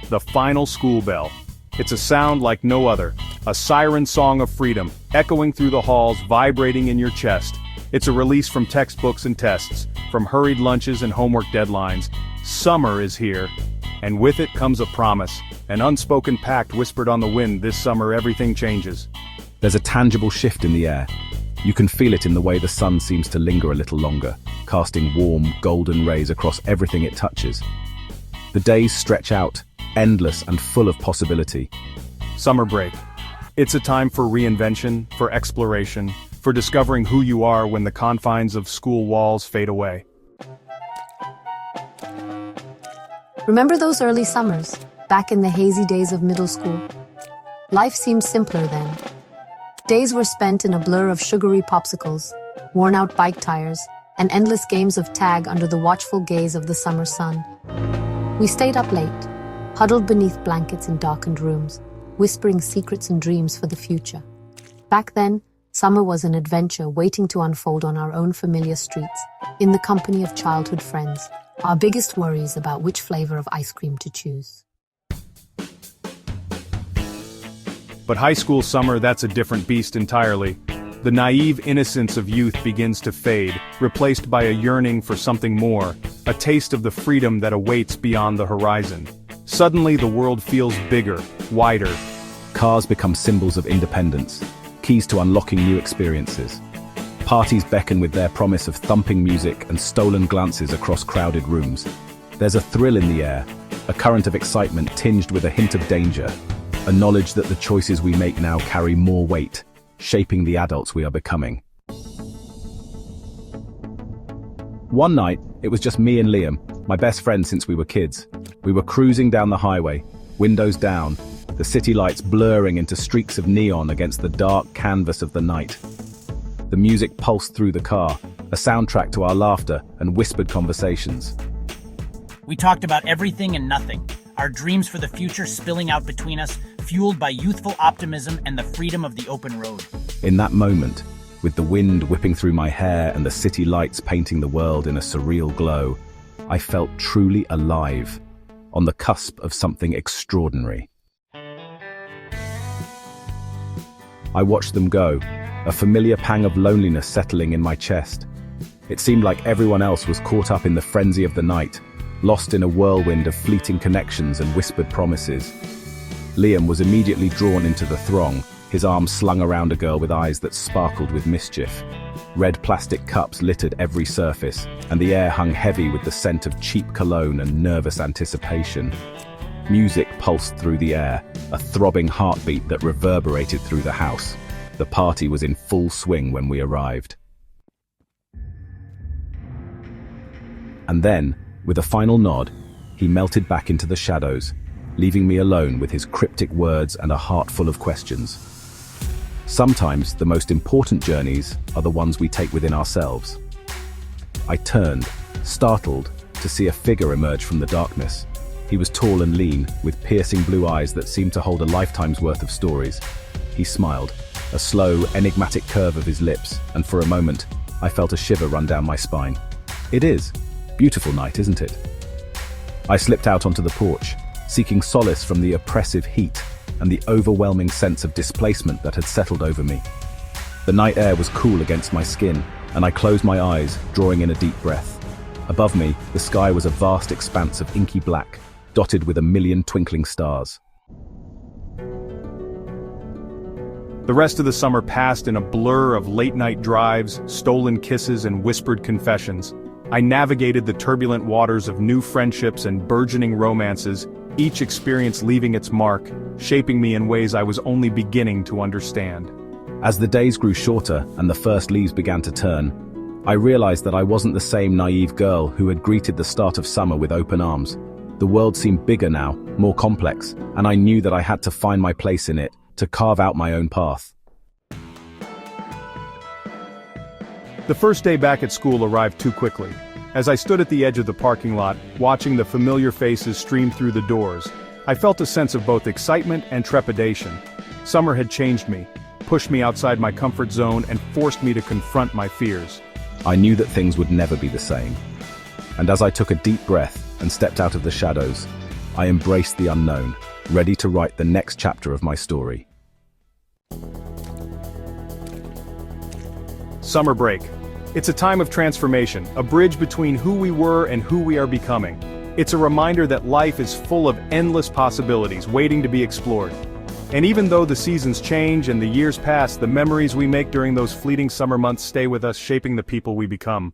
the final school bell. It's a sound like no other, a siren song of freedom, echoing through the halls, vibrating in your chest. It's a release from textbooks and tests, from hurried lunches and homework deadlines. Summer is here, and with it comes a promise, an unspoken pact whispered on the wind. This summer everything changes. There's a tangible shift in the air. You can feel it in the way the sun seems to linger a little longer, casting warm, golden rays across everything it touches. The days stretch out, endless and full of possibility. Summer break. It's a time for reinvention, for exploration, for discovering who you are when the confines of school walls fade away. Remember those early summers, back in the hazy days of middle school? Life seemed simpler then. Days were spent in a blur of sugary popsicles, worn-out bike tires, and endless games of tag under the watchful gaze of the summer sun. We stayed up late, huddled beneath blankets in darkened rooms, whispering secrets and dreams for the future. Back then, summer was an adventure waiting to unfold on our own familiar streets, in the company of childhood friends, our biggest worries about which flavor of ice cream to choose. But high school summer, that's a different beast entirely. The naive innocence of youth begins to fade, replaced by a yearning for something more, a taste of the freedom that awaits beyond the horizon. Suddenly the world feels bigger, wider. Cars become symbols of independence, keys to unlocking new experiences. Parties beckon with their promise of thumping music and stolen glances across crowded rooms. There's a thrill in the air, a current of excitement tinged with a hint of danger, a knowledge that the choices we make now carry more weight, shaping the adults we are becoming. One night, it was just me and Liam, my best friend since we were kids. We were cruising down the highway, windows down, the city lights blurring into streaks of neon against the dark canvas of the night. The music pulsed through the car, a soundtrack to our laughter and whispered conversations. We talked about everything and nothing, our dreams for the future spilling out between us, fueled by youthful optimism and the freedom of the open road. In that moment, with the wind whipping through my hair and the city lights painting the world in a surreal glow, I felt truly alive, on the cusp of something extraordinary. I watched them go, a familiar pang of loneliness settling in my chest. It seemed like everyone else was caught up in the frenzy of the night, lost in a whirlwind of fleeting connections and whispered promises. Liam was immediately drawn into the throng, his arms slung around a girl with eyes that sparkled with mischief. Red plastic cups littered every surface, and the air hung heavy with the scent of cheap cologne and nervous anticipation. Music pulsed through the air, a throbbing heartbeat that reverberated through the house. The party was in full swing when we arrived. And then, with a final nod, he melted back into the shadows, leaving me alone with his cryptic words and a heart full of questions. Sometimes the most important journeys are the ones we take within ourselves. I turned, startled, to see a figure emerge from the darkness. He was tall and lean, with piercing blue eyes that seemed to hold a lifetime's worth of stories. He smiled, a slow, enigmatic curve of his lips, and for a moment, I felt a shiver run down my spine. It is. Beautiful night, isn't it? I slipped out onto the porch, seeking solace from the oppressive heat and the overwhelming sense of displacement that had settled over me. The night air was cool against my skin, and I closed my eyes, drawing in a deep breath. Above me, the sky was a vast expanse of inky black, dotted with a million twinkling stars. The rest of the summer passed in a blur of late-night drives, stolen kisses, and whispered confessions. I navigated the turbulent waters of new friendships and burgeoning romances, each experience leaving its mark, shaping me in ways I was only beginning to understand. As the days grew shorter and the first leaves began to turn, I realized that I wasn't the same naive girl who had greeted the start of summer with open arms. The world seemed bigger now, more complex, and I knew that I had to find my place in it, to carve out my own path. The first day back at school arrived too quickly. As I stood at the edge of the parking lot, watching the familiar faces stream through the doors, I felt a sense of both excitement and trepidation. Summer had changed me, pushed me outside my comfort zone, and forced me to confront my fears. I knew that things would never be the same. And as I took a deep breath and stepped out of the shadows, I embraced the unknown, ready to write the next chapter of my story. Summer break. It's a time of transformation, a bridge between who we were and who we are becoming. It's a reminder that life is full of endless possibilities waiting to be explored. And even though the seasons change and the years pass, the memories we make during those fleeting summer months stay with us, shaping the people we become.